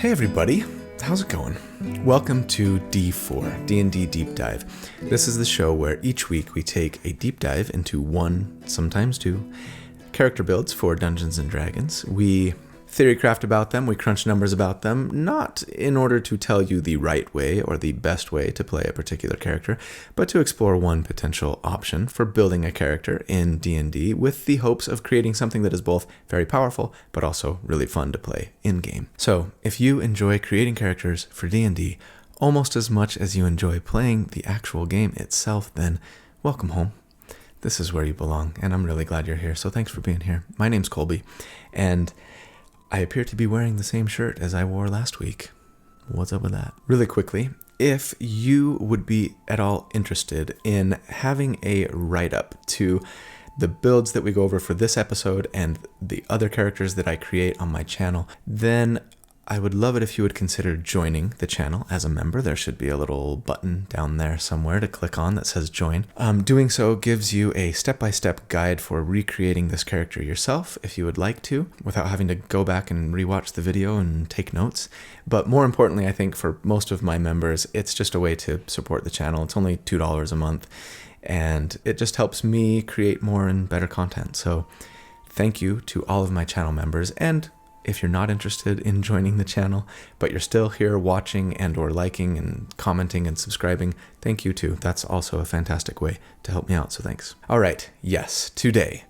Hey everybody, how's it going? Welcome to D4, D&D Deep Dive. This is the show where each week we take a deep dive into one, sometimes two, character builds for Dungeons & Dragons. We theorycraft about them, we crunch numbers about them, not in order to tell you the right way or the best way to play a particular character, but to explore one potential option for building a character in D&D with the hopes of creating something that is both very powerful, but also really fun to play in-game. So, if you enjoy creating characters for D&D almost as much as you enjoy playing the actual game itself, then welcome home. This is where you belong, and I'm really glad you're here, so thanks for being here. My name's Colby, and I appear to be wearing the same shirt as I wore last week. What's up with that? Really quickly, if you would be at all interested in having a write-up to the builds that we go over for this episode and the other characters that I create on my channel, then I would love it if you would consider joining the channel as a member. There should be a little button down there somewhere to click on that says join. Doing so gives you a step-by-step guide for recreating this character yourself if you would like to, without having to go back and rewatch the video and take notes. But more importantly, I think for most of my members, it's just a way to support the channel. It's only $2 a month, and it just helps me create more and better content. So thank you to all of my channel members, and if you're not interested in joining the channel, but you're still here watching and or liking and commenting and subscribing, thank you too. That's also a fantastic way to help me out, so thanks. All right, yes, today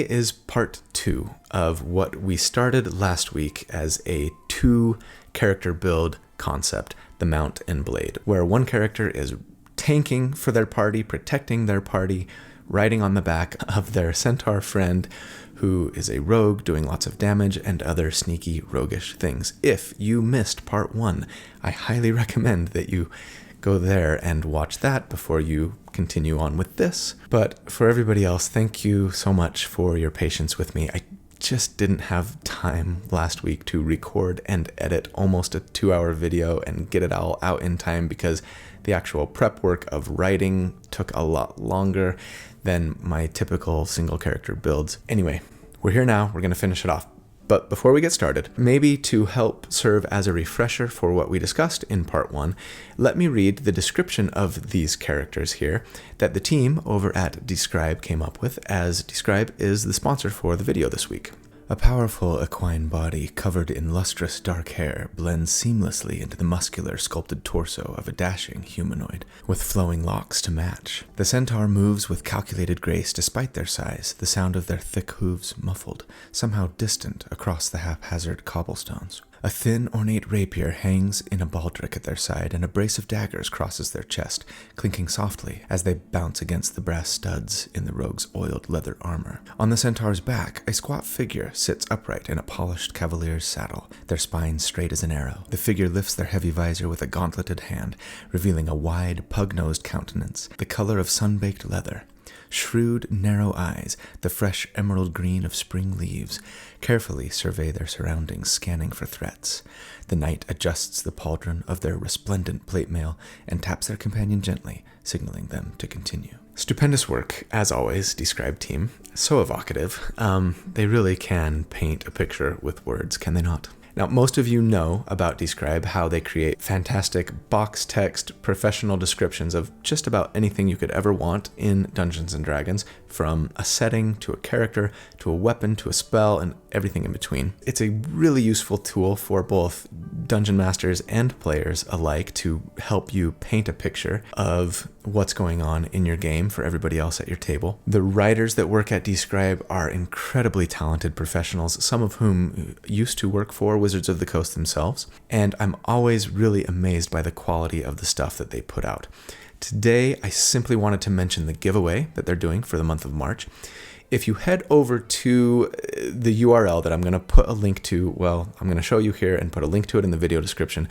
is part 2 of what we started last week as a 2-character build concept, the Mount and Blade, where one character is tanking for their party, protecting their party, riding on the back of their centaur friend, who is a rogue doing lots of damage and other sneaky roguish things. If you missed part 1, I highly recommend that you go there and watch that before you continue on with this. But for everybody else, thank you so much for your patience with me. I just didn't have time last week to record and edit almost a 2-hour video and get it all out in time because the actual prep work of writing took a lot longer than my typical single character builds. Anyway, we're here now, we're going to finish it off. But before we get started, maybe to help serve as a refresher for what we discussed in part 1, let me read the description of these characters here that the team over at dScryb came up with, as dScryb is the sponsor for the video this week. A powerful equine body covered in lustrous dark hair blends seamlessly into the muscular sculpted torso of a dashing humanoid, with flowing locks to match. The centaur moves with calculated grace despite their size, the sound of their thick hooves muffled, somehow distant across the haphazard cobblestones. A thin, ornate rapier hangs in a baldric at their side, and a brace of daggers crosses their chest, clinking softly as they bounce against the brass studs in the rogue's oiled leather armor. On the centaur's back, a squat figure sits upright in a polished cavalier's saddle, their spine straight as an arrow. The figure lifts their heavy visor with a gauntleted hand, revealing a wide, pug-nosed countenance, the color of sun-baked leather. Shrewd, narrow eyes, the fresh emerald green of spring leaves, carefully survey their surroundings, scanning for threats. The knight adjusts the pauldron of their resplendent plate mail and taps their companion gently, signaling them to continue. Stupendous work, as always, dScryb team. So evocative. They really can paint a picture with words, can they not? Now, most of you know about dScryb, how they create fantastic box text, professional descriptions of just about anything you could ever want in Dungeons & Dragons, from a setting to a character to a weapon to a spell and everything in between. It's a really useful tool for both dungeon masters and players alike to help you paint a picture of what's going on in your game for everybody else at your table. The writers that work at dScryb are incredibly talented professionals, some of whom used to work for Wizards of the Coast themselves, and I'm always really amazed by the quality of the stuff that they put out. Today, I simply wanted to mention the giveaway that they're doing for the month of March. If you head over to the URL that I'm going to put a link to, well, I'm going to show you here and put a link to it in the video description,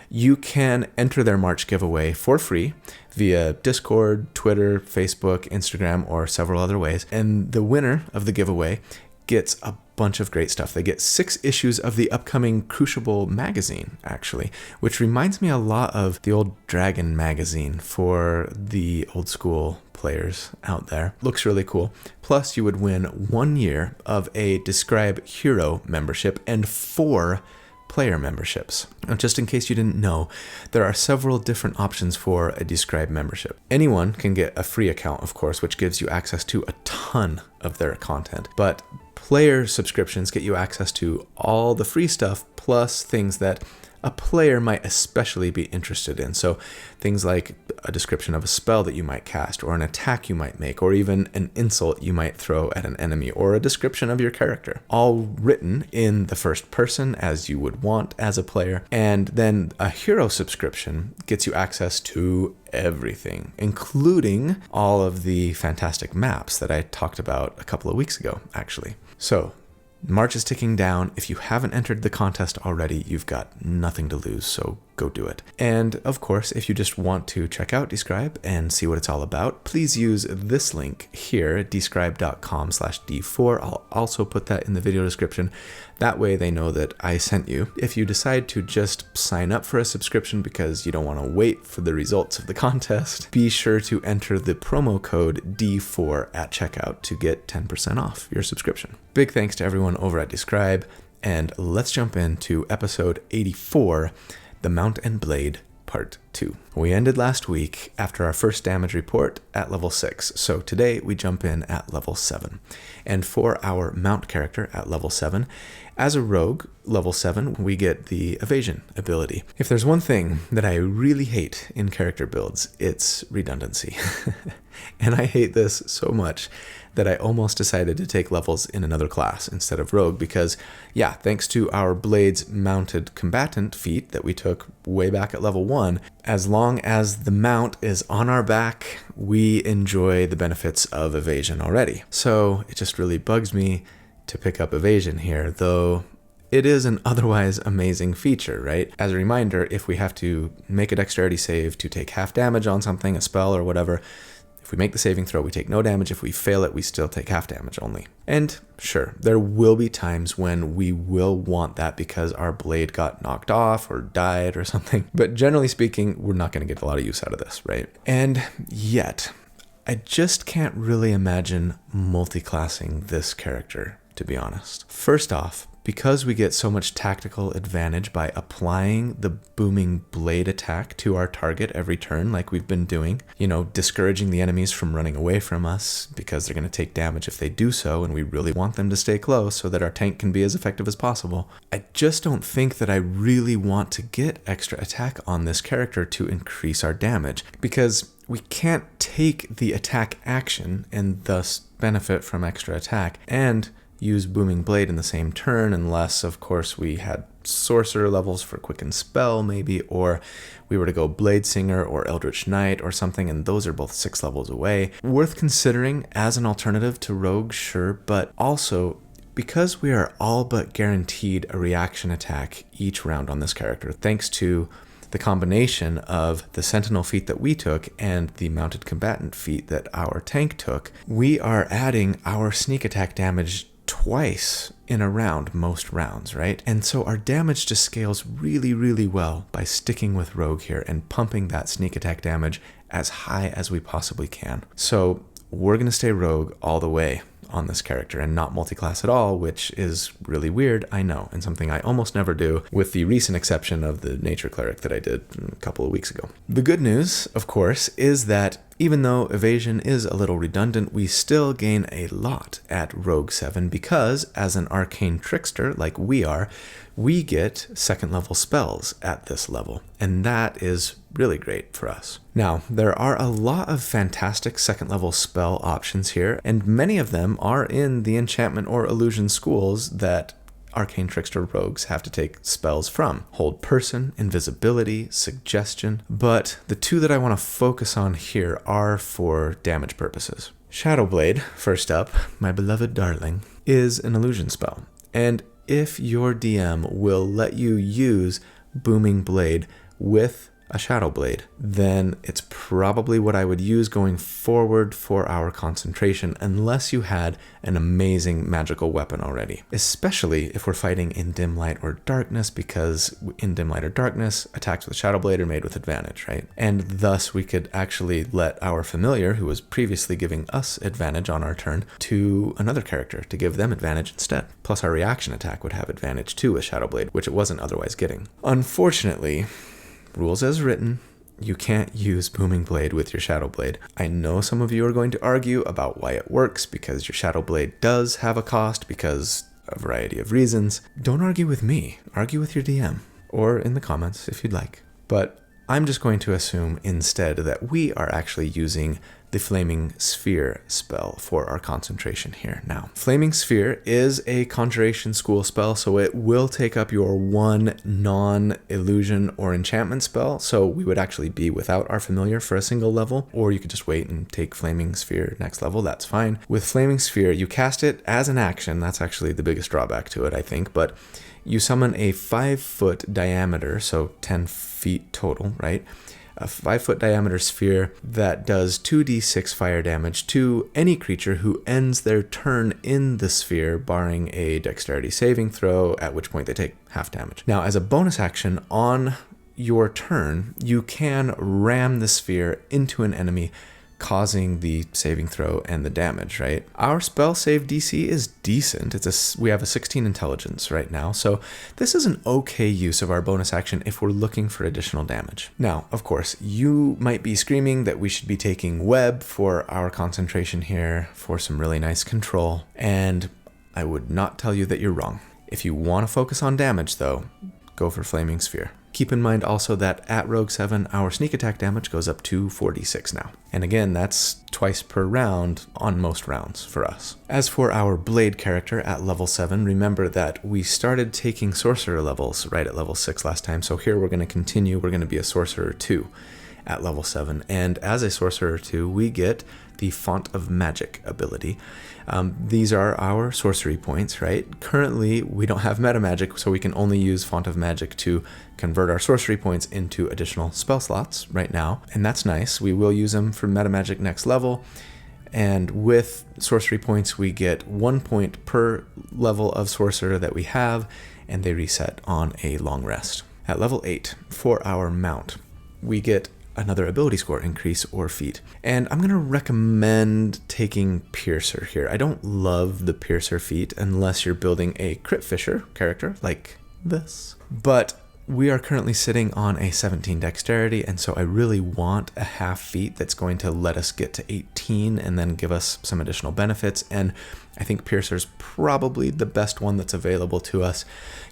you can enter their March giveaway for free via Discord, Twitter, Facebook, Instagram, or several other ways. And the winner of the giveaway gets a bunch of great stuff. They get 6 issues of the upcoming Crucible magazine, actually, which reminds me a lot of the old Dragon magazine for the old school players out there. Looks really cool. Plus, you would win 1 year of a dScryb Hero membership and 4 player memberships. Now, just in case you didn't know, there are several different options for a dScryb membership. Anyone can get a free account, of course, which gives you access to a ton of their content, but player subscriptions get you access to all the free stuff plus things that a player might especially be interested in. So things like a description of a spell that you might cast, or an attack you might make, or even an insult you might throw at an enemy, or a description of your character, all written in the first person as you would want as a player. And then a hero subscription gets you access to everything, including all of the fantastic maps that I talked about a couple of weeks ago, actually. So March is ticking down. If you haven't entered the contest already, you've got nothing to lose, so go do it. And of course, if you just want to check out dScryb and see what it's all about, please use this link here at dScryb.com/d4. I'll also put that in the video description. That way they know that I sent you. If you decide to just sign up for a subscription because you don't want to wait for the results of the contest, be sure to enter the promo code D4 at checkout to get 10% off your subscription. Big thanks to everyone over at dScryb, and let's jump into episode 84, The Mount and Blade Part 2. We ended last week after our first damage report at level 6, so today we jump in at level 7. And for our mount character at level 7, as a rogue, level 7, we get the evasion ability. If there's one thing that I really hate in character builds, it's redundancy. And I hate this so much that I almost decided to take levels in another class instead of rogue because, yeah, thanks to our Blades mounted combatant feat that we took way back at level 1, as long as the mount is on our back, we enjoy the benefits of evasion already. So it just really bugs me to pick up evasion here, though it is an otherwise amazing feature, right? As a reminder, if we have to make a dexterity save to take half damage on something, a spell or whatever, if we make the saving throw, we take no damage. If we fail it, we still take half damage only. And sure, there will be times when we will want that because our blade got knocked off or died or something. But generally speaking, we're not going to get a lot of use out of this, right? And yet, I just can't really imagine multi-classing this character, to be honest. First off, because we get so much tactical advantage by applying the booming blade attack to our target every turn like we've been doing, discouraging the enemies from running away from us because they're going to take damage if they do so, and we really want them to stay close so that our tank can be as effective as possible. I just don't think that I really want to get extra attack on this character to increase our damage, because we can't take the attack action and thus benefit from extra attack and use Booming Blade in the same turn, unless, of course, we had Sorcerer levels for Quicken Spell, maybe, or we were to go Blade Singer or Eldritch Knight or something, and those are both 6 levels away. Worth considering as an alternative to Rogue, sure, but also, because we are all but guaranteed a reaction attack each round on this character, thanks to the combination of the Sentinel feat that we took and the Mounted Combatant feat that our tank took, we are adding our sneak attack damage twice in a round most rounds, right? And so our damage just scales really, really well by sticking with Rogue here and pumping that sneak attack damage as high as we possibly can. So we're going to stay Rogue all the way on this character and not multi-class at all, which is really weird, I know, and something I almost never do, with the recent exception of the Nature Cleric that I did a couple of weeks ago. The good news, of course, is that even though evasion is a little redundant, we still gain a lot at Rogue 7 because, as an arcane trickster like we are, we get second level spells at this level, and that is really great for us. Now, there are a lot of fantastic second level spell options here, and many of them are in the enchantment or illusion schools that arcane trickster rogues have to take spells from. Hold Person, Invisibility, Suggestion, but the 2 that I want to focus on here are for damage purposes. Shadowblade, first up, my beloved darling, is an illusion spell, and if your DM will let you use Booming Blade with a Shadow Blade, then it's probably what I would use going forward for our concentration, unless you had an amazing magical weapon already. Especially if we're fighting in dim light or darkness, because in dim light or darkness, attacks with Shadow Blade are made with advantage, right? And thus we could actually let our familiar, who was previously giving us advantage on our turn, to another character to give them advantage instead. Plus our reaction attack would have advantage too with Shadow Blade, which it wasn't otherwise getting. Unfortunately, rules as written, you can't use Booming Blade with your Shadow Blade. I know some of you are going to argue about why it works, because your Shadow Blade does have a cost because a variety of reasons. Don't argue with me. Argue with your DM, or in the comments if you'd like. But I'm just going to assume instead that we are actually using the Flaming Sphere spell for our concentration here now. Flaming Sphere is a Conjuration School spell, so it will take up your one non-illusion or enchantment spell, so we would actually be without our familiar for a single level, or you could just wait and take Flaming Sphere next level, that's fine. With Flaming Sphere, you cast it as an action, that's actually the biggest drawback to it, I think, but you summon a 5-foot diameter, so 10 feet total, right? A 5-foot diameter sphere that does 2d6 fire damage to any creature who ends their turn in the sphere, barring a dexterity saving throw, at which point they take half damage. Now, as a bonus action on your turn, you can ram the sphere into an enemy, causing the saving throw and the damage, right? Our spell save DC is decent. We have a 16 intelligence right now, so this is an okay use of our bonus action if we're looking for additional damage. Now, of course, you might be screaming that we should be taking web for our concentration here for some really nice control, and I would not tell you that you're wrong. If you want to focus on damage, though, go for Flaming Sphere. Keep in mind also that at Rogue 7, our sneak attack damage goes up to 4d6 now. And again, that's twice per round on most rounds for us. As for our Blade character at level 7, remember that we started taking Sorcerer levels right at level 6 last time, so here we're going to continue. We're going to be a Sorcerer 2 at level 7. And as a Sorcerer 2, we get the Font of Magic ability. These are our sorcery points, right? Currently, we don't have meta magic, so we can only use Font of Magic to convert our sorcery points into additional spell slots right now. And that's nice. We will use them for meta magic next level. And with sorcery points, we get 1 point per level of sorcerer that we have, and they reset on a long rest. At level 8, for our mount, we get another ability score increase or feat. And I'm going to recommend taking Piercer here. I don't love the Piercer feat unless you're building a Crit Fisher character like this. But we are currently sitting on a 17 dexterity, and so I really want a half feat that's going to let us get to 18 and then give us some additional benefits. And I think Piercer's probably the best one that's available to us.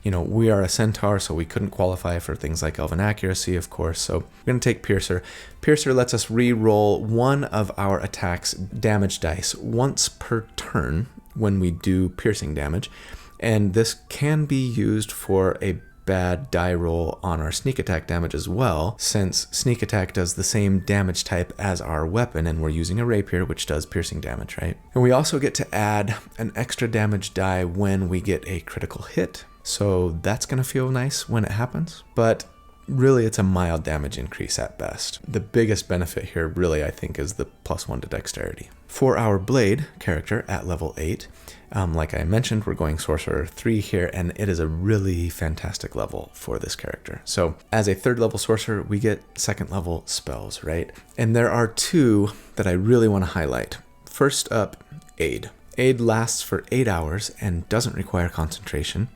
You know, we are a Centaur, so we couldn't qualify for things like Elven Accuracy, of course, so we're going to take Piercer. Piercer lets us re-roll one of our attack's damage dice once per turn when we do piercing damage, and this can be used for a bad die roll on our sneak attack damage as well, since sneak attack does the same damage type as our weapon, and we're using a rapier, which does piercing damage, right? And we also get to add an extra damage die when we get a critical hit, so that's going to feel nice when it happens, but really it's a mild damage increase at best. The biggest benefit here really, I think, is the +1 to dexterity. For our Blade character at level 8, like I mentioned, we're going Sorcerer 3 here, and it is a really fantastic level for this character. So as a 3rd level Sorcerer, we get 2nd level spells, right? And there are 2 that I really want to highlight. First up, Aid. Aid lasts for 8 hours and doesn't require concentration.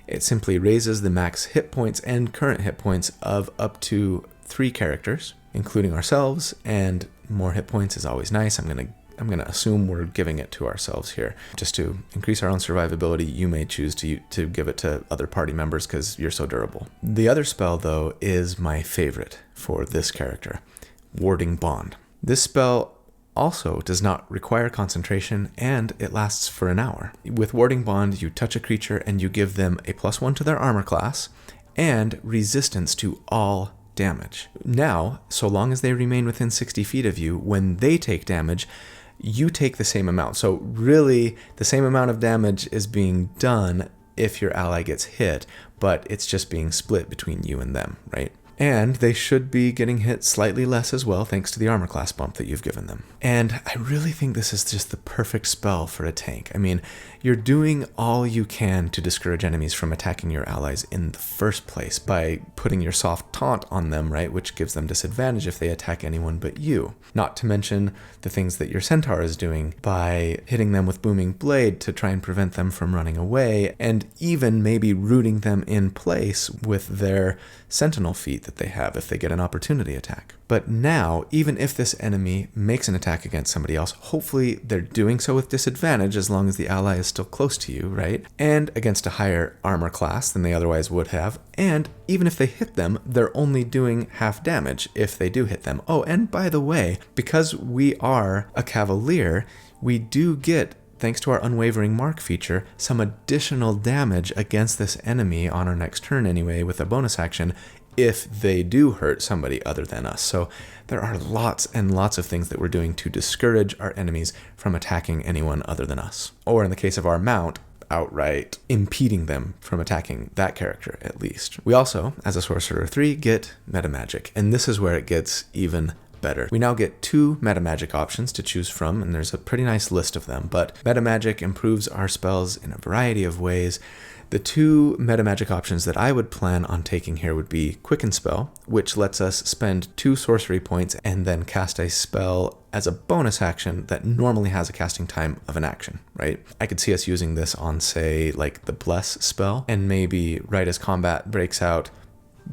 It simply raises the max hit points and current hit points of up to 3 characters, including ourselves, and more hit points is always nice. I'm gonna assume we're giving it to ourselves here. Just to increase our own survivability, you may choose to give it to other party members because you're so durable. The other spell, though, is my favorite for this character, Warding Bond. This spell also does not require concentration, and it lasts for an hour. With Warding Bond, you touch a creature and you give them a +1 to their armor class and resistance to all damage. Now, so long as they remain within 60 feet of you, when they take damage, you take the same amount. So really, the same amount of damage is being done if your ally gets hit, but it's just being split between you and them, right? And they should be getting hit slightly less as well, thanks to the armor class bump that you've given them. And I really think this is just the perfect spell for a tank. I mean, you're doing all you can to discourage enemies from attacking your allies in the first place by putting your soft taunt on them, right? Which gives them disadvantage if they attack anyone but you. Not to mention the things that your Centaur is doing by hitting them with Booming Blade to try and prevent them from running away, and even maybe rooting them in place with their Sentinel feat that they have if they get an opportunity attack. But now, even if this enemy makes an attack against somebody else, hopefully they're doing so with disadvantage as long as the ally is still close to you, right? And against a higher armor class than they otherwise would have. And even if they hit them, they're only doing half damage if they do hit them. Oh, and by the way, because we are a Cavalier, we do get, thanks to our Unwavering Mark feature, some additional damage against this enemy on our next turn anyway with a bonus action if they do hurt somebody other than us. So there are lots and lots of things that we're doing to discourage our enemies from attacking anyone other than us. Or in the case of our mount, outright impeding them from attacking that character at least. We also, as a Sorcerer 3, get Meta Magic, and this is where it gets even better. We now get 2 meta magic options to choose from, and there's a pretty nice list of them, but meta magic improves our spells in a variety of ways. The 2 meta magic options that I would plan on taking here would be Quicken Spell, which lets us spend 2 sorcery points and then cast a spell as a bonus action that normally has a casting time of an action, right? I could see us using this on, say, like the Bless spell, and maybe right as combat breaks out,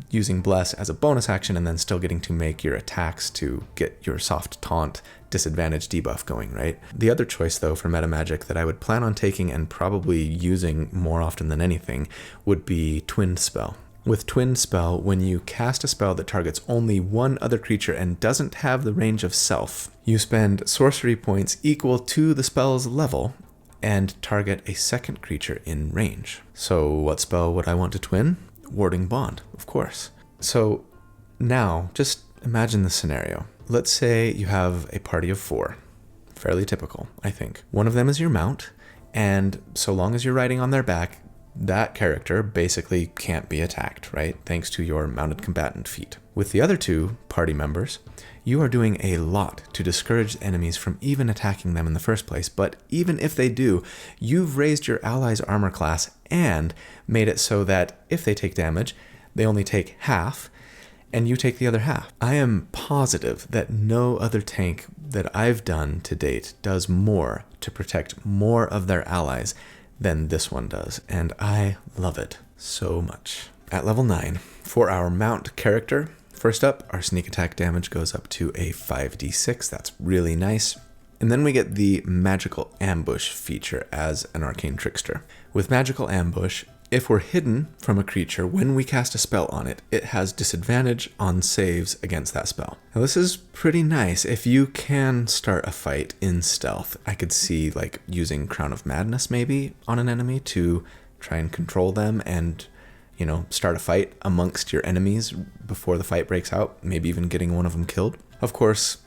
using Bless as a bonus action and then still getting to make your attacks to get your soft taunt disadvantage debuff going, right? The other choice, though, for meta magic that I would plan on taking and probably using more often than anything would be Twin Spell. With Twin Spell, when you cast a spell that targets only one other creature and doesn't have the range of self, you spend sorcery points equal to the spell's level and target a second creature in range. So what spell would I want to twin? Warding Bond, of course. So now, just imagine the scenario. Let's say you have a party of 4. Fairly typical, I think. One of them is your mount, and so long as you're riding on their back, that character basically can't be attacked, right? Thanks to your mounted combatant feat. With the other 2 party members, you are doing a lot to discourage enemies from even attacking them in the first place, but even if they do, you've raised your ally's armor class and made it so that if they take damage, they only take half, and you take the other half. I am positive that no other tank that I've done to date does more to protect more of their allies than this one does, and I love it so much. At level 9, for our mount character, first up, our sneak attack damage goes up to a 5d6. That's really nice. And then we get the Magical Ambush feature as an Arcane Trickster. With Magical Ambush, if we're hidden from a creature when we cast a spell on it, it has disadvantage on saves against that spell. Now this is pretty nice. If you can start a fight in stealth, I could see like using Crown of Madness maybe on an enemy to try and control them and, you know, start a fight amongst your enemies before the fight breaks out, maybe even getting one of them killed. Of course,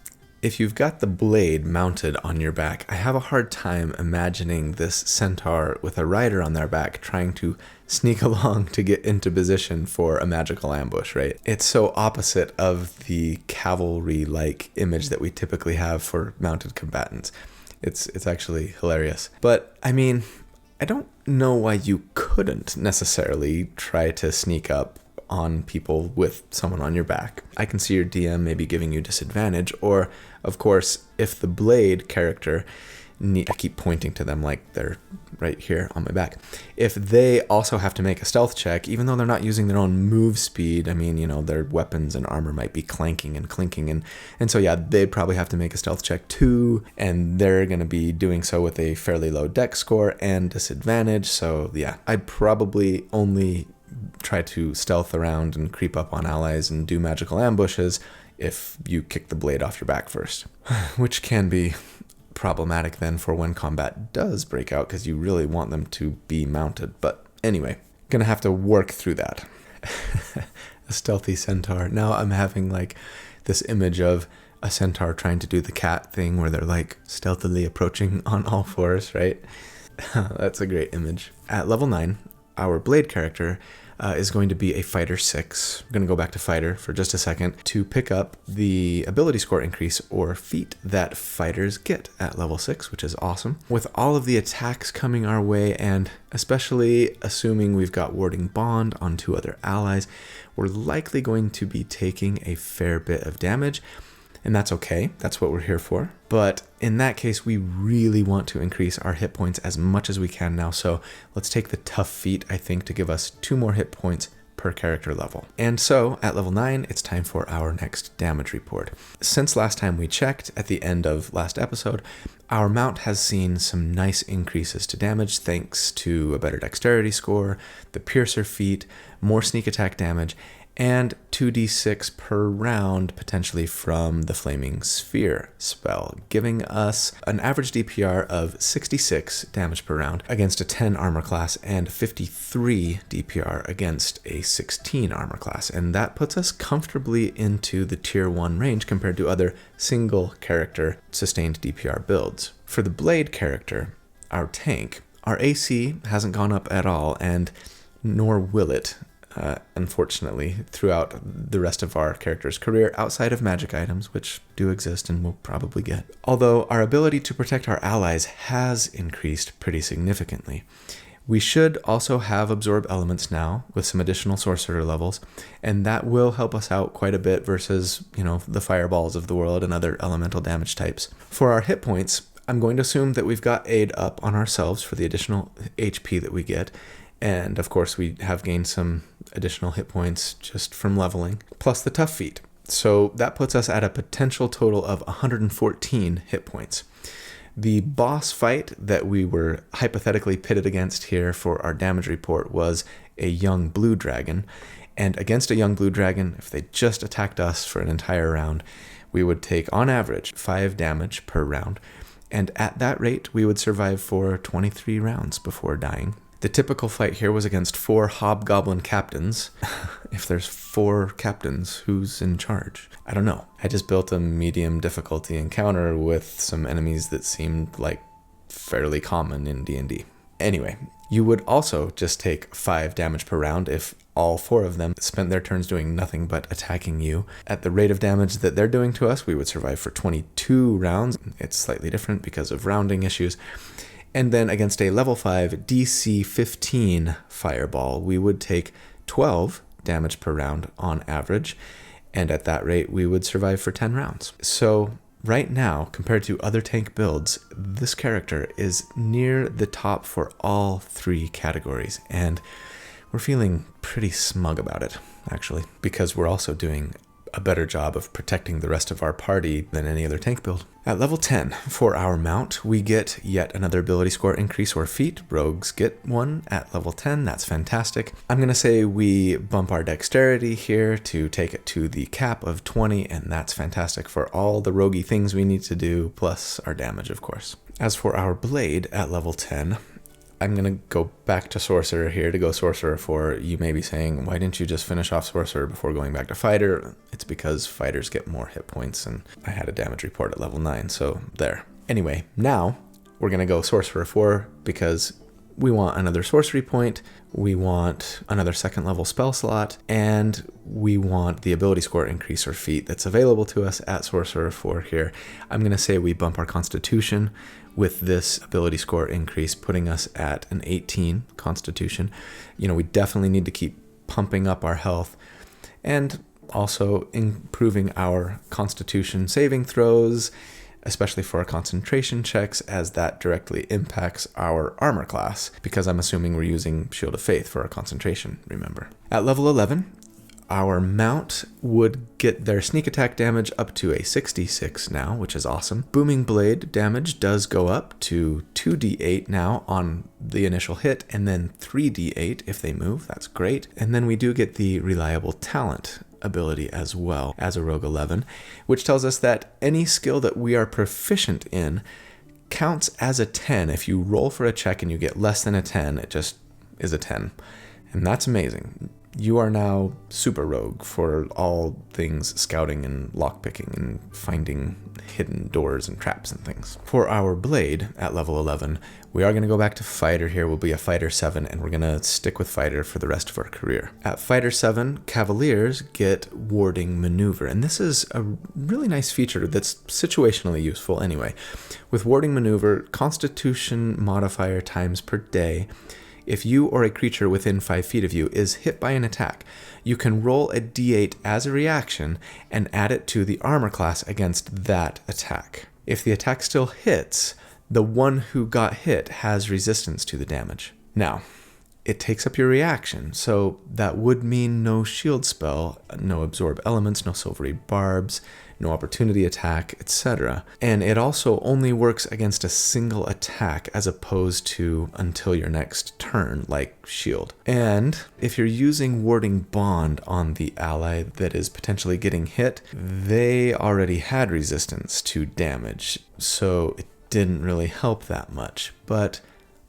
if you've got the blade mounted on your back, I have a hard time imagining this centaur with a rider on their back trying to sneak along to get into position for a magical ambush, right? It's so opposite of the cavalry-like image that we typically have for mounted combatants. It's actually hilarious. But, I mean, I don't know why you couldn't necessarily try to sneak up on people with someone on your back. I can see your DM maybe giving you disadvantage, or of course, if the blade character, I keep pointing to them like they're right here on my back. If they also have to make a stealth check, even though they're not using their own move speed, I mean, you know, their weapons and armor might be clanking and clinking, and so yeah, they'd probably have to make a stealth check too, and they're going to be doing so with a fairly low dex score and disadvantage, so yeah, I'd probably only try to stealth around and creep up on allies and do magical ambushes if you kick the blade off your back first, which can be problematic then for when combat does break out because you really want them to be mounted. But anyway, gonna have to work through that. A stealthy centaur. Now I'm having like this image of a centaur trying to do the cat thing where they're like stealthily approaching on all fours, right? That's a great image. At level 9, our blade character is going to be a fighter 6. I'm going to go back to fighter for just a second to pick up the ability score increase or feat that fighters get at level 6, which is awesome. With all of the attacks coming our way, and especially assuming we've got Warding Bond on 2 other allies, we're likely going to be taking a fair bit of damage. And that's okay, that's what we're here for. But in that case, we really want to increase our hit points as much as we can now. So let's take the tough feat, I think, to give us 2 more hit points per character level. And so at level 9, it's time for our next damage report. Since last time we checked at the end of last episode, our mount has seen some nice increases to damage thanks to a better dexterity score, the piercer feat, more sneak attack damage, and 2d6 per round potentially from the Flaming Sphere spell, giving us an average DPR of 66 damage per round against a 10 armor class and 53 DPR against a 16 armor class. And that puts us comfortably into the tier 1 range compared to other single character sustained DPR builds. For the Blade character, our tank, our AC hasn't gone up at all, and nor will it. Unfortunately, throughout the rest of our character's career outside of magic items, which do exist and we'll probably get. Although our ability to protect our allies has increased pretty significantly. We should also have absorb elements now with some additional sorcerer levels, and that will help us out quite a bit versus, the fireballs of the world and other elemental damage types. For our hit points, I'm going to assume that we've got aid up on ourselves for the additional HP that we get. And of course, we have gained some additional hit points just from leveling, plus the tough feat. So that puts us at a potential total of 114 hit points. The boss fight that we were hypothetically pitted against here for our damage report was a young blue dragon. And against a young blue dragon, if they just attacked us for an entire round, we would take, on average, 5 damage per round. And at that rate, we would survive for 23 rounds before dying. The typical fight here was against 4 hobgoblin captains. If there's 4 captains, who's in charge? I don't know. I just built a medium difficulty encounter with some enemies that seemed like fairly common in D&D. Anyway, you would also just take 5 damage per round if all 4 of them spent their turns doing nothing but attacking you. At the rate of damage that they're doing to us, we would survive for 22 rounds. It's slightly different because of rounding issues. And then against a level 5 DC 15 fireball, we would take 12 damage per round on average. And at that rate, we would survive for 10 rounds. So right now, compared to other tank builds, this character is near the top for all 3 categories. And we're feeling pretty smug about it, actually, because we're also doing a better job of protecting the rest of our party than any other tank build. At level 10, for our mount, we get yet another ability score increase or feat. Rogues get one at level 10. That's fantastic. I'm going to say we bump our dexterity here to take it to the cap of 20, and that's fantastic for all the roguey things we need to do, plus our damage, of course. As for our blade at level 10, I'm going to go back to Sorcerer here to go Sorcerer 4. You may be saying, why didn't you just finish off Sorcerer before going back to Fighter? It's because Fighters get more hit points, and I had a damage report at level 9, so there. Anyway, now we're going to go Sorcerer 4 because we want another sorcery point, we want another 2nd level spell slot, and we want the ability score increase or feat that's available to us at Sorcerer 4 here. I'm going to say we bump our Constitution with this ability score increase, putting us at an 18 Constitution. We definitely need to keep pumping up our health and also improving our Constitution saving throws, especially for our concentration checks, as that directly impacts our armor class, because I'm assuming we're using Shield of Faith for our concentration, remember. At level 11, our mount would get their sneak attack damage up to a 66 now, which is awesome. Booming Blade damage does go up to 2d8 now on the initial hit, and then 3d8 if they move. That's great. And then we do get the Reliable Talent ability as well as a Rogue 11, which tells us that any skill that we are proficient in counts as a 10. If you roll for a check and you get less than a 10, it just is a 10. And that's amazing. you are now Super Rogue for all things scouting and lockpicking and finding hidden doors and traps and things. For our blade at level 11, we are going to go back to Fighter here. We'll be a Fighter 7, and we're going to stick with Fighter for the rest of our career. At Fighter 7, Cavaliers get Warding Maneuver, and this is a really nice feature that's situationally useful anyway. With Warding Maneuver, Constitution modifier times per day. If you or a creature within 5 feet of you is hit by an attack, you can roll a d8 as a reaction and add it to the armor class against that attack. If the attack still hits, the one who got hit has resistance to the damage. Now, it takes up your reaction, so that would mean no shield spell, no absorb elements, no silvery barbs, no opportunity attack, etc. And it also only works against a single attack as opposed to until your next turn, like shield. And if you're using Warding Bond on the ally that is potentially getting hit, they already had resistance to damage, so it didn't really help that much. But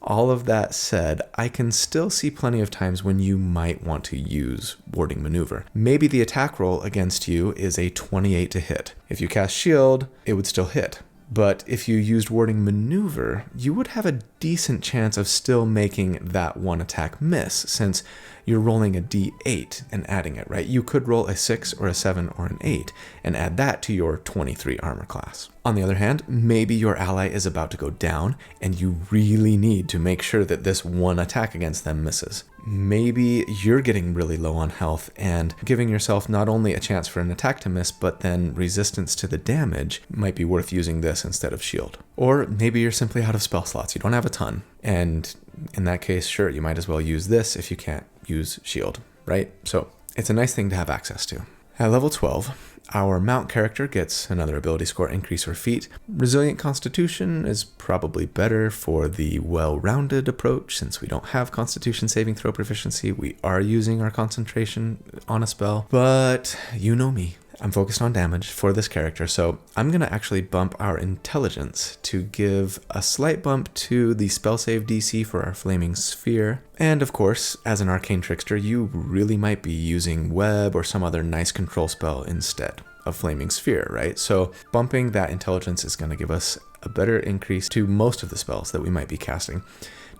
all of that said, I can still see plenty of times when you might want to use Warding Maneuver. Maybe the attack roll against you is a 28 to hit. If you cast Shield, it would still hit. But if you used Warding Maneuver, you would have a decent chance of still making that one attack miss, since you're rolling a d8 and adding it, right? You could roll a 6 or a 7 or an 8 and add that to your 23 armor class. On the other hand, maybe your ally is about to go down and you really need to make sure that this one attack against them misses. Maybe you're getting really low on health and giving yourself not only a chance for an attack to miss, but then resistance to the damage might be worth using this instead of shield. Or maybe you're simply out of spell slots. You don't have a ton. And in that case, sure, you might as well use this if you can't use shield, right? So it's a nice thing to have access to. At level 12, our mount character gets another ability score increase or feat. Resilient Constitution is probably better for the well-rounded approach. Since we don't have Constitution saving throw proficiency, we are using our concentration on a spell. But you know me, I'm focused on damage for this character, so I'm going to actually bump our intelligence to give a slight bump to the spell save DC for our Flaming Sphere. And of course, as an Arcane Trickster, you really might be using Web or some other nice control spell instead of Flaming Sphere, right? So bumping that intelligence is going to give us a better increase to most of the spells that we might be casting.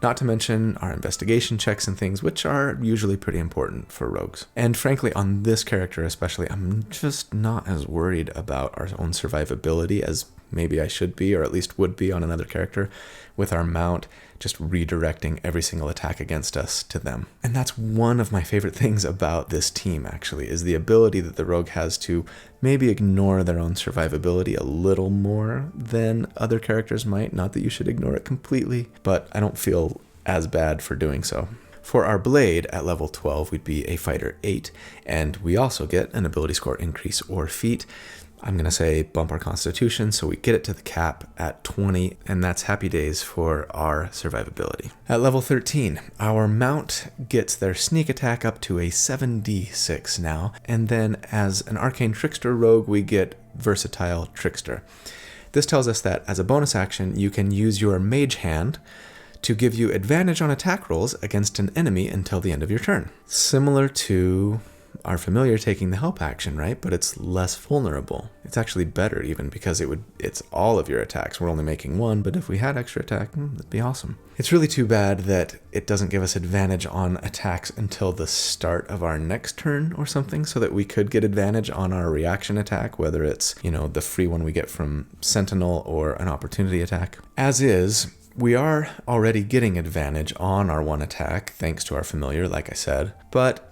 Not to mention our investigation checks and things, which are usually pretty important for rogues. And frankly, on this character especially, I'm just not as worried about our own survivability as maybe I should be, or at least would be on another character, with our mount just redirecting every single attack against us to them. And that's one of my favorite things about this team, actually, is the ability that the rogue has to maybe ignore their own survivability a little more than other characters might. Not that you should ignore it completely, but I don't feel as bad for doing so. For our blade at level 12, we'd be a fighter 8, and we also get an ability score increase or feat. I'm going to say bump our constitution so we get it to the cap at 20, and that's happy days for our survivability. At level 13, our mount gets their sneak attack up to a 7d6 now, and then as an arcane trickster rogue, we get versatile trickster. This tells us that as a bonus action, you can use your mage hand to give you advantage on attack rolls against an enemy until the end of your turn. Similar to our familiar taking the help action, right? But it's less vulnerable. It's actually better even because it's all of your attacks. We're only making one, but if we had extra attack, that'd be awesome. It's really too bad that it doesn't give us advantage on attacks until the start of our next turn or something, so that we could get advantage on our reaction attack, whether it's, the free one we get from Sentinel or an opportunity attack. As is, we are already getting advantage on our one attack thanks to our familiar, like I said, but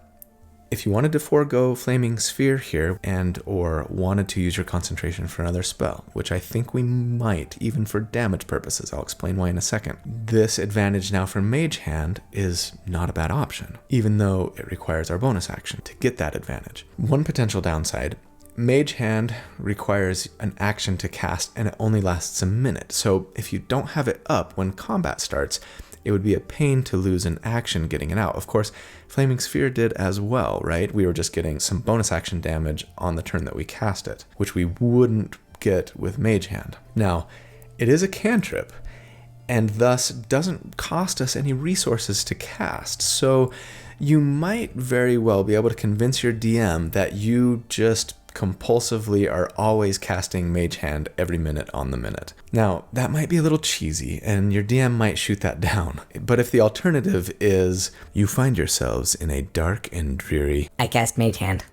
if you wanted to forego Flaming Sphere here or wanted to use your concentration for another spell, which I think we might, even for damage purposes, I'll explain why in a second, this advantage now for Mage Hand is not a bad option, even though it requires our bonus action to get that advantage. One potential downside, Mage Hand requires an action to cast and it only lasts a minute, so if you don't have it up when combat starts, it would be a pain to lose an action getting it out. Of course, Flaming Sphere did as well, right? We were just getting some bonus action damage on the turn that we cast it, which we wouldn't get with Mage Hand. Now, it is a cantrip, and thus doesn't cost us any resources to cast, so you might very well be able to convince your DM that you just compulsively are always casting Mage Hand every minute on the minute. Now, that might be a little cheesy, and your DM might shoot that down. But if the alternative is you find yourselves in a dark and dreary... I cast Mage Hand.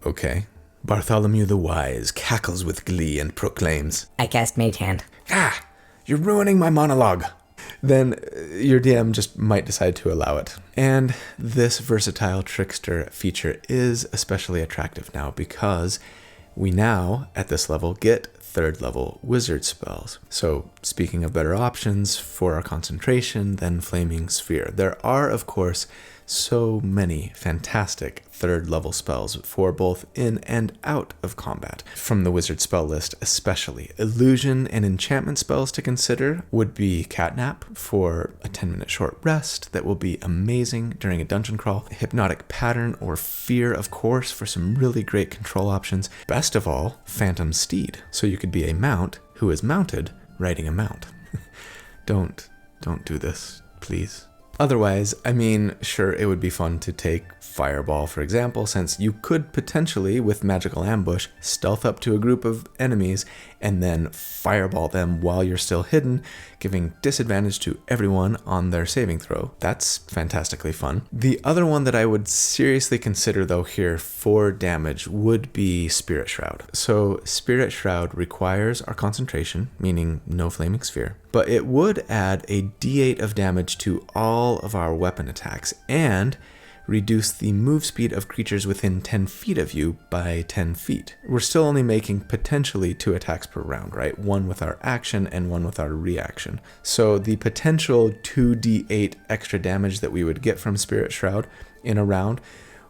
Okay. Bartholomew the Wise cackles with glee and proclaims, I cast Mage Hand. Ah! You're ruining my monologue! Then your DM just might decide to allow it. And this versatile trickster feature is especially attractive now because we now, at this level, get third level wizard spells. So speaking of better options for our concentration than Flaming Sphere, there are, of course, so many fantastic third level spells for both in and out of combat. From the wizard spell list especially, illusion and enchantment spells to consider would be Catnap for a 10-minute short rest that will be amazing during a dungeon crawl, Hypnotic Pattern or Fear, of course, for some really great control options. Best of all, Phantom Steed, so you could be a mount who is mounted riding a mount. Don't do this, please. Otherwise, I mean, sure, it would be fun to take Fireball, for example, since you could potentially, with Magical Ambush, stealth up to a group of enemies and then fireball them while you're still hidden, giving disadvantage to everyone on their saving throw. That's fantastically fun. The other one that I would seriously consider, though, here for damage would be Spirit Shroud. So Spirit Shroud requires our concentration, meaning no Flaming Sphere, but it would add a d8 of damage to all of our weapon attacks and reduce the move speed of creatures within 10 feet of you by 10 feet. We're still only making potentially 2 attacks per round, right? One with our action and one with our reaction. So the potential 2d8 extra damage that we would get from Spirit Shroud in a round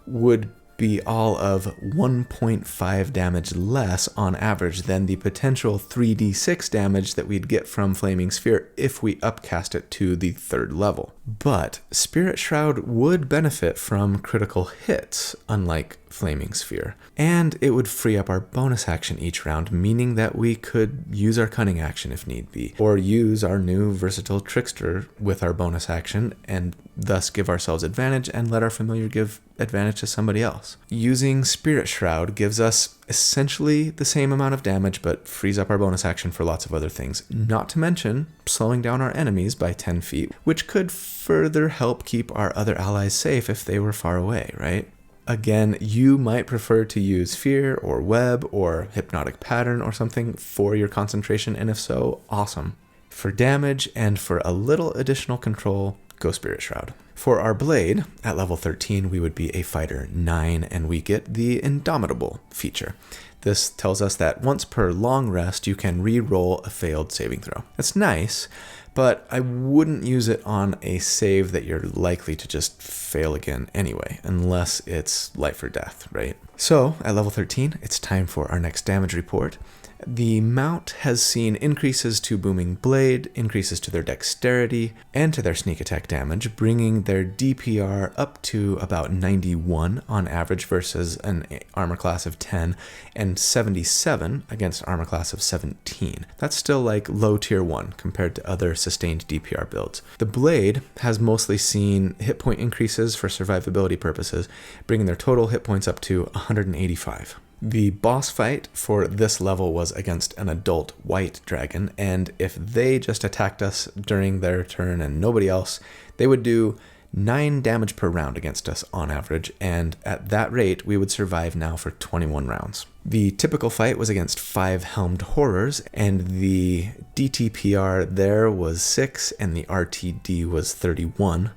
would be all of 1.5 damage less on average than the potential 3d6 damage that we'd get from Flaming Sphere if we upcast it to the third level. But Spirit Shroud would benefit from critical hits, unlike Flaming Sphere, and it would free up our bonus action each round, meaning that we could use our cunning action if need be, or use our new versatile trickster with our bonus action and thus give ourselves advantage and let our familiar give advantage to somebody else. Using Spirit Shroud gives us essentially the same amount of damage but frees up our bonus action for lots of other things, not to mention slowing down our enemies by 10 feet, which could further help keep our other allies safe if they were far away, right? Again, you might prefer to use Fear or Web or Hypnotic Pattern or something for your concentration, and if so, awesome. For damage and for a little additional control, go Spirit Shroud. For our blade, at level 13, we would be a fighter 9, and we get the Indomitable feature. This tells us that once per long rest, you can re-roll a failed saving throw. That's nice, but I wouldn't use it on a save that you're likely to just fail again anyway, unless it's life or death, right? So, at level 13, it's time for our next damage report. The mount has seen increases to Booming Blade, increases to their dexterity, and to their sneak attack damage, bringing their DPR up to about 91 on average versus an armor class of 10, and 77 against armor class of 17. That's still like low tier 1 compared to other sustained DPR builds. The Blade has mostly seen hit point increases for survivability purposes, bringing their total hit points up to 185. The boss fight for this level was against an adult white dragon, and if they just attacked us during their turn and nobody else, they would do 9 damage per round against us on average, and at that rate, we would survive now for 21 rounds. The typical fight was against 5 helmed horrors, and the DTPR there was 6, and the RTD was 31.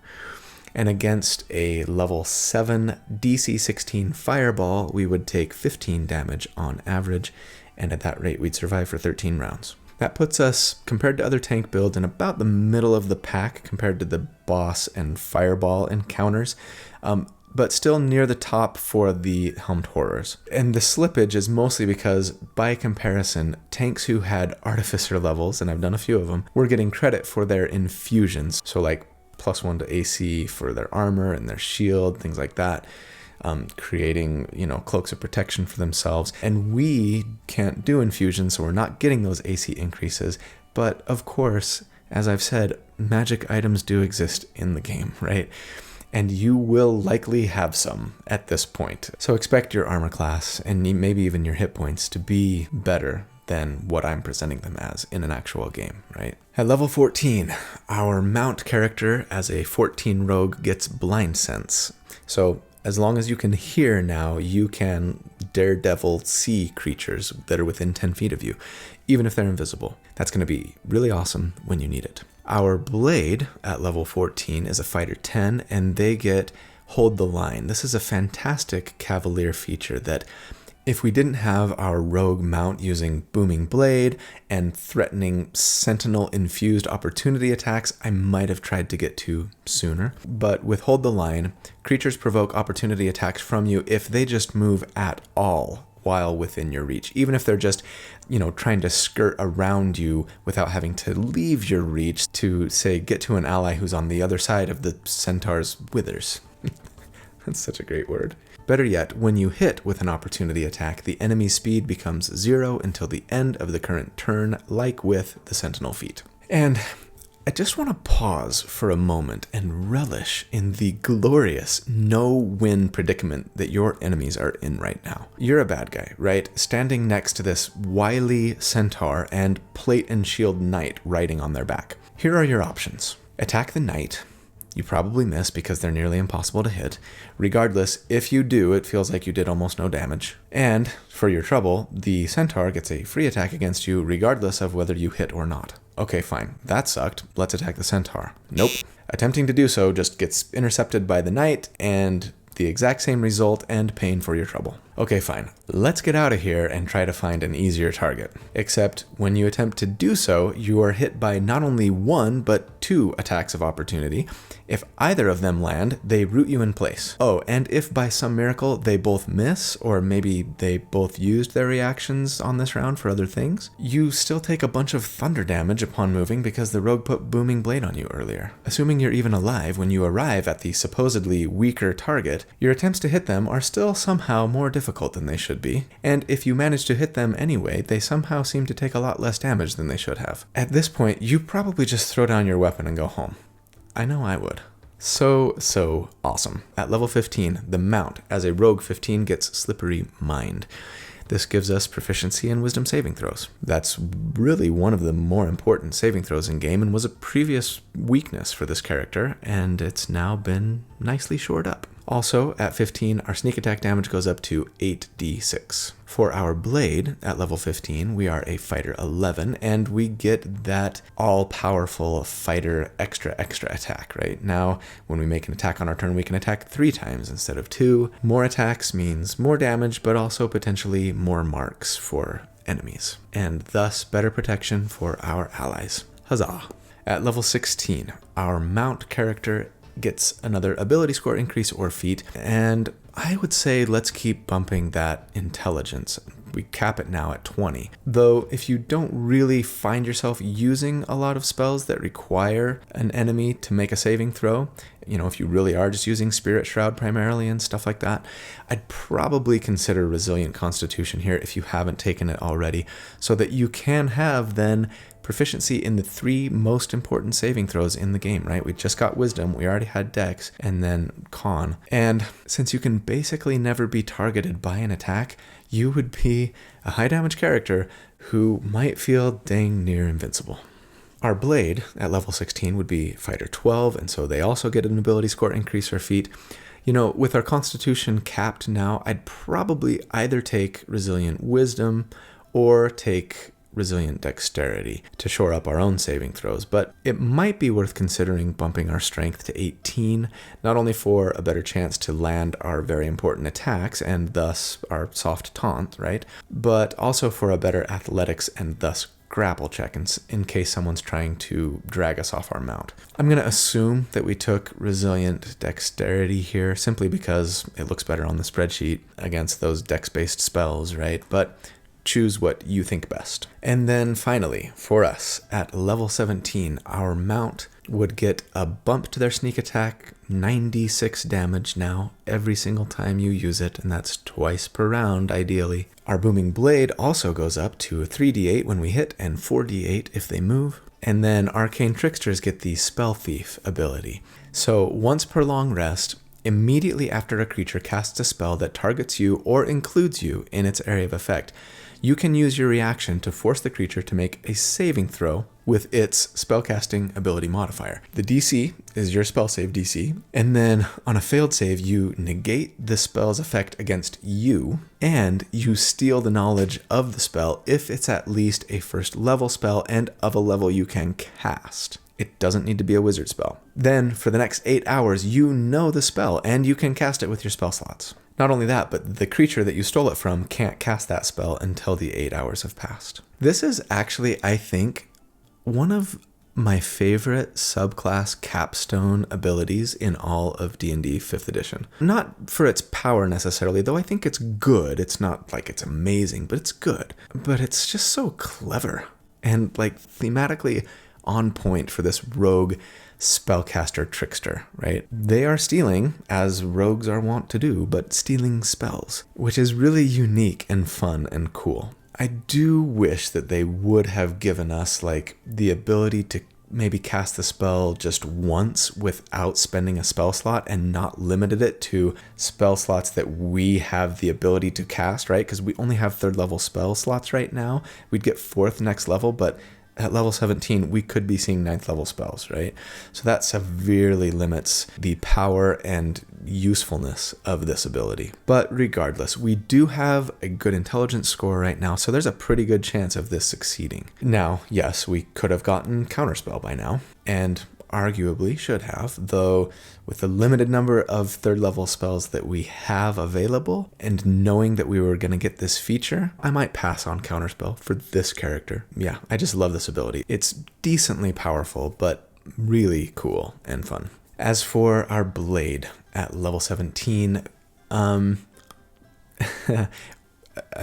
And against a level 7 DC 16 fireball, we would take 15 damage on average, and at that rate, we'd survive for 13 rounds. That puts us, compared to other tank builds, in about the middle of the pack compared to the boss and fireball encounters, but still near the top for the helmed horrors. And the slippage is mostly because, by comparison, tanks who had artificer levels, and I've done a few of them, were getting credit for their infusions. So like +1 to AC for their armor and their shield, things like that, creating, cloaks of protection for themselves. And we can't do infusions, so we're not getting those AC increases. But of course, as I've said, magic items do exist in the game, right? and you will likely have some at this point. So expect your armor class and maybe even your hit points to be better than what I'm presenting them as in an actual game, right? At level 14, our mount character as a 14 rogue gets blind sense. So as long as you can hear now, you can daredevil see creatures that are within 10 feet of you, even if they're invisible. That's going to be really awesome when you need it. Our blade at level 14 is a fighter 10, and they get hold the line. This is a fantastic cavalier feature that if we didn't have our rogue mount using booming blade and threatening sentinel-infused opportunity attacks, I might have tried to get to sooner. But with hold the line, creatures provoke opportunity attacks from you if they just move at all while within your reach, even if they're just, trying to skirt around you without having to leave your reach to, say, get to an ally who's on the other side of the centaur's withers. That's such a great word. Better yet, when you hit with an opportunity attack, the enemy's speed becomes 0 until the end of the current turn, like with the Sentinel feat. And I just want to pause for a moment and relish in the glorious no-win predicament that your enemies are in right now. You're a bad guy, right? Standing next to this wily centaur and plate and shield knight riding on their back. Here are your options. Attack the knight. You probably miss because they're nearly impossible to hit. Regardless, if you do, it feels like you did almost no damage. And for your trouble, the centaur gets a free attack against you regardless of whether you hit or not. Okay, fine. That sucked. Let's attack the centaur. Nope. Attempting to do so just gets intercepted by the knight and the exact same result and pain for your trouble. Okay, fine. Let's get out of here and try to find an easier target. Except when you attempt to do so, you are hit by not only 1, but 2 attacks of opportunity. If either of them land, they root you in place. Oh, and if by some miracle they both miss, or maybe they both used their reactions on this round for other things, you still take a bunch of thunder damage upon moving because the rogue put booming blade on you earlier. Assuming you're even alive when you arrive at the supposedly weaker target, your attempts to hit them are still somehow more difficult than they should be, and if you manage to hit them anyway, they somehow seem to take a lot less damage than they should have. At this point, you probably just throw down your weapon and go home. I know I would. So awesome. At level 15, the mount as a rogue 15 gets slippery mind. This gives us proficiency in wisdom saving throws. That's really one of the more important saving throws in game and was a previous weakness for this character, and it's now been nicely shored up. Also, at 15, our sneak attack damage goes up to 8d6. For our blade, at level 15, we are a fighter 11, and we get that all-powerful fighter extra attack, right? Now, when we make an attack on our turn, we can attack 3 times instead of 2. More attacks means more damage, but also potentially more marks for enemies, and thus better protection for our allies. Huzzah! At level 16, our mount character gets another ability score increase or feat, and I would say let's keep bumping that intelligence. We cap it now at 20. Though if you don't really find yourself using a lot of spells that require an enemy to make a saving throw, if you really are just using Spirit Shroud primarily and stuff like that, I'd probably consider Resilient Constitution here if you haven't taken it already, so that you can have then proficiency in the 3 most important saving throws in the game, right? We just got Wisdom, we already had Dex, and then Con. And since you can basically never be targeted by an attack, you would be a high damage character who might feel dang near invincible. Our blade at level 16 would be fighter 12, and so they also get an ability score increase or feat. With our constitution capped now, I'd probably either take Resilient Wisdom or take Resilient Dexterity to shore up our own saving throws, but it might be worth considering bumping our strength to 18, not only for a better chance to land our very important attacks and thus our soft taunt, right? But also for a better athletics and thus grapple check in case someone's trying to drag us off our mount. I'm going to assume that we took Resilient Dexterity here simply because it looks better on the spreadsheet against those dex-based spells, right? But choose what you think best. And then finally, for us, at level 17, our mount would get a bump to their sneak attack, 96 damage now every single time you use it, and that's twice per round ideally. Our booming blade also goes up to 3d8 when we hit and 4d8 if they move. And then Arcane Tricksters get the Spell Thief ability. So once per long rest, immediately after a creature casts a spell that targets you or includes you in its area of effect, you can use your reaction to force the creature to make a saving throw with its spellcasting ability modifier. The DC is your spell save DC, and then on a failed save, you negate the spell's effect against you, and you steal the knowledge of the spell if it's at least a first level spell and of a level you can cast. It doesn't need to be a wizard spell. Then, for the next 8 hours, you know the spell, and you can cast it with your spell slots. Not only that, but the creature that you stole it from can't cast that spell until the 8 hours have passed. This is actually, I think, one of my favorite subclass capstone abilities in all of D&D 5th edition. Not for its power necessarily, though I think it's good. It's not like it's amazing, but it's good. But it's just so clever and like thematically on point for this rogue spellcaster trickster, right? They are stealing, as rogues are wont to do, but stealing spells, which is really unique and fun and cool. I do wish that they would have given us like the ability to maybe cast the spell just once without spending a spell slot and not limited it to spell slots that we have the ability to cast, right? Because we only have 3rd level spell slots right now. We'd get 4th next level, but at level 17, we could be seeing 9th level spells, right? So that severely limits the power and usefulness of this ability. But regardless, we do have a good intelligence score right now, so there's a pretty good chance of this succeeding. Now, yes, we could have gotten Counterspell by now, and arguably should have, though with the limited number of 3rd level spells that we have available, and knowing that we were going to get this feature, I might pass on Counterspell for this character. Yeah, I just love this ability. It's decently powerful, but really cool and fun. As for our blade at level 17, I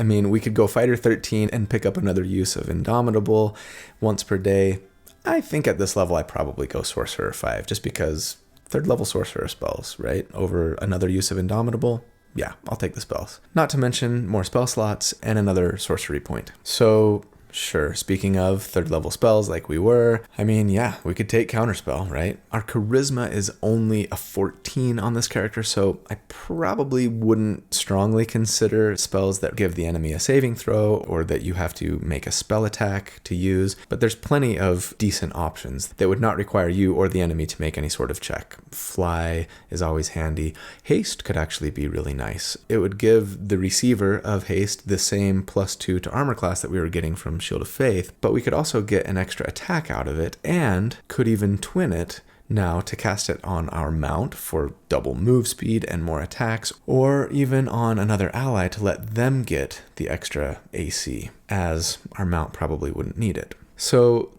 mean, we could go Fighter 13 and pick up another use of Indomitable once per day. I think at this level I probably go Sorcerer 5, just because 3rd level Sorcerer spells, right? Over another use of Indomitable. Yeah, I'll take the spells. Not to mention more spell slots and another sorcery point. So sure, speaking of 3rd level spells like we were, I mean, yeah, we could take Counterspell, right? Our charisma is only a 14 on this character, so I probably wouldn't strongly consider spells that give the enemy a saving throw or that you have to make a spell attack to use, but there's plenty of decent options that would not require you or the enemy to make any sort of check. Fly is always handy. Haste could actually be really nice. It would give the receiver of haste the same +2 to armor class that we were getting from Shield of Faith, but we could also get an extra attack out of it and could even twin it now to cast it on our mount for double move speed and more attacks, or even on another ally to let them get the extra AC, as our mount probably wouldn't need it. So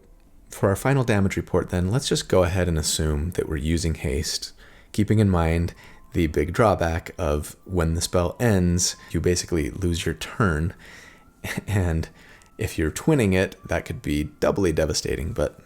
for our final damage report then, let's just go ahead and assume that we're using haste, keeping in mind the big drawback of when the spell ends, you basically lose your turn, and if you're twinning it, that could be doubly devastating, but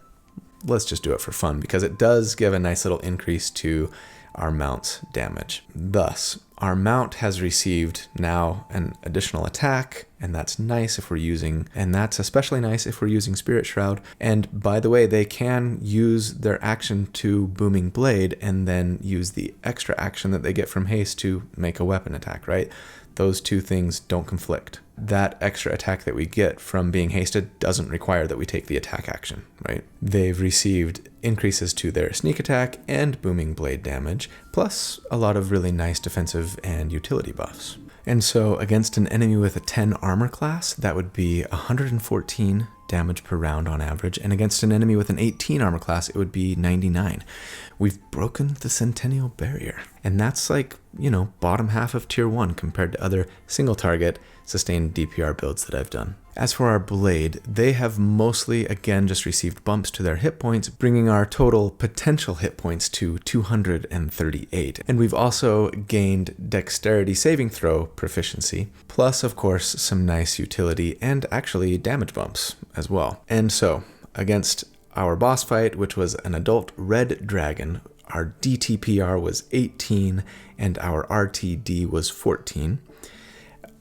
let's just do it for fun because it does give a nice little increase to our mount's damage. Thus, our mount has received now an additional attack, and that's nice if we're using, and that's especially nice if we're using Spirit Shroud. And by the way, they can use their action to Booming Blade and then use the extra action that they get from haste to make a weapon attack, right? Those two things don't conflict. That extra attack that we get from being hasted doesn't require that we take the attack action, right? They've received increases to their sneak attack and booming blade damage, plus a lot of really nice defensive and utility buffs. And so against an enemy with a 10 armor class, that would be 114 damage per round on average, and against an enemy with an 18 armor class, it would be 99. We've broken the Centennial Barrier, and that's like, bottom half of tier 1 compared to other single target sustained DPR builds that I've done. As for our blade, they have mostly, again, just received bumps to their hit points, bringing our total potential hit points to 238. And we've also gained dexterity saving throw proficiency, plus, of course, some nice utility and actually damage bumps as well. And so, against our boss fight, which was an adult red dragon, our DTPR was 18 and our RTD was 14.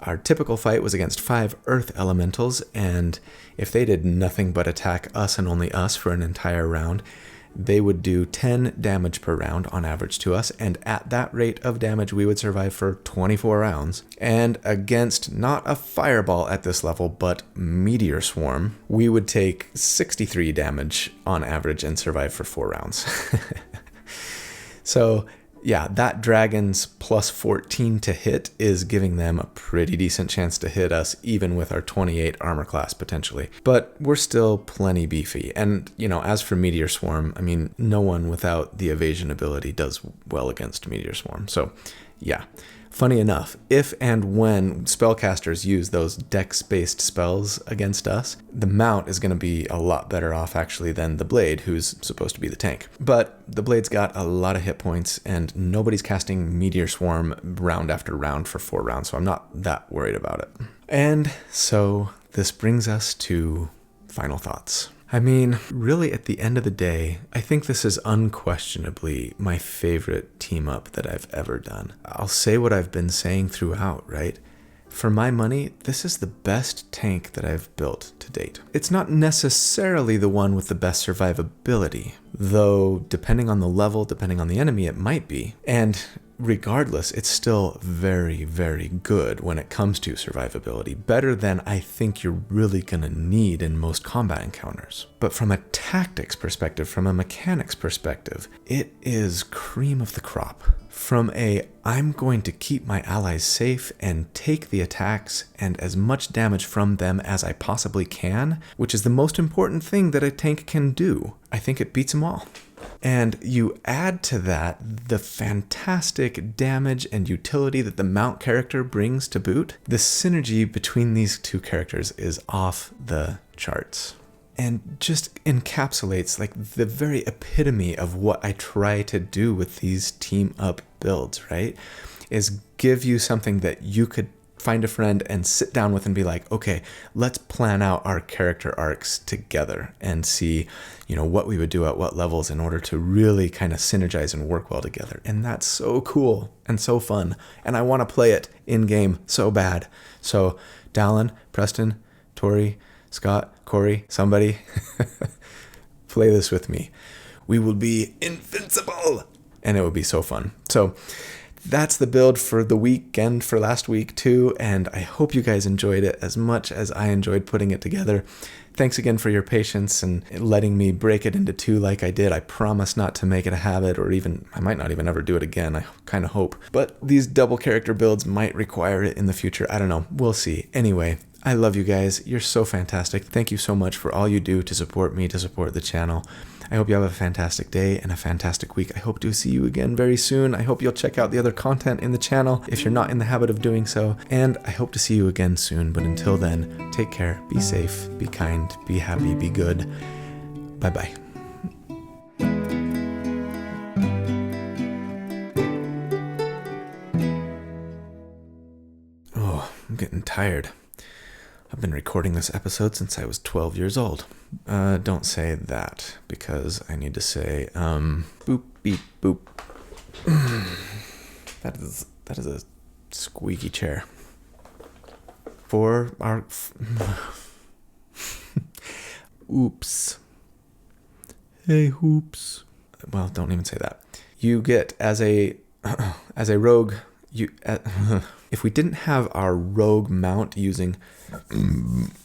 Our typical fight was against 5 earth elementals, and if they did nothing but attack us and only us for an entire round, they would do 10 damage per round on average to us, and at that rate of damage, we would survive for 24 rounds. And against not a fireball at this level, but meteor swarm, we would take 63 damage on average and survive for 4 rounds. So yeah, that dragon's plus 14 to hit is giving them a pretty decent chance to hit us, even with our 28 armor class potentially. But we're still plenty beefy. And, as for Meteor Swarm, I mean, no one without the evasion ability does well against Meteor Swarm. So, yeah. Funny enough, if and when spellcasters use those dex-based spells against us, the mount is going to be a lot better off actually than the blade, who's supposed to be the tank. But the blade's got a lot of hit points, and nobody's casting Meteor Swarm round after round for 4 rounds, so I'm not that worried about it. And so this brings us to final thoughts. I mean, really at the end of the day, I think this is unquestionably my favorite team up that I've ever done. I'll say what I've been saying throughout, right? For my money, this is the best tank that I've built to date. It's not necessarily the one with the best survivability, though depending on the level, depending on the enemy, it might be. And regardless, it's still very, very good when it comes to survivability. Better than I think you're really gonna need in most combat encounters. But from a tactics perspective, from a mechanics perspective, it is cream of the crop. From I'm going to keep my allies safe and take the attacks and as much damage from them as I possibly can, which is the most important thing that a tank can do, I think it beats them all. And you add to that the fantastic damage and utility that the mount character brings to boot. The synergy between these two characters is off the charts. And just encapsulates like the very epitome of what I try to do with these team up builds, right? Is give you something that you could find a friend and sit down with and be like, okay, let's plan out our character arcs together and see, what we would do at what levels in order to really kind of synergize and work well together. And that's so cool and so fun. And I want to play it in game so bad. So Dallin, Preston, Tori, Scott, Corey, somebody, play this with me. We will be invincible. And it would be so fun. So that's the build for the weekend, for last week too, and I hope you guys enjoyed it as much as I enjoyed putting it together. Thanks again for your patience and letting me break it into 2 like I did. I promise not to make it a habit, or even, I might not even ever do it again, I kind of hope. But these double character builds might require it in the future, I don't know, we'll see. Anyway, I love you guys, you're so fantastic. Thank you so much for all you do to support me, to support the channel. I hope you have a fantastic day and a fantastic week. I hope to see you again very soon. I hope you'll check out the other content in the channel if you're not in the habit of doing so. And I hope to see you again soon. But until then, take care, be safe, be kind, be happy, be good. Bye-bye. Oh, I'm getting tired. I've been recording this episode since I was 12 years old. Don't say that, because I need to say, boop, beep, boop. That is a squeaky chair. For our... Oops. Hey, hoops. Well, don't even say that. You get, as a rogue, if we didn't have our rogue mount using...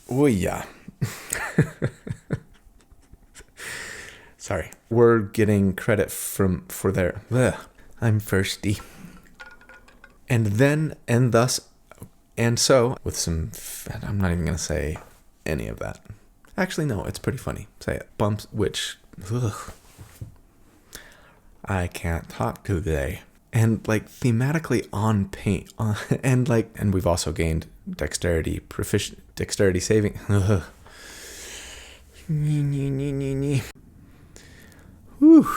Oh, yeah. Sorry. We're getting credit for their... Ugh, I'm thirsty. And then, and thus, and so, with some... I'm not even going to say any of that. Actually, no, it's pretty funny. Say it. Bumps, which... Ugh. I can't talk today. And like thematically on paint, and we've also gained dexterity saving. Ugh. Whew.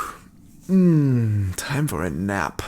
Time for a nap.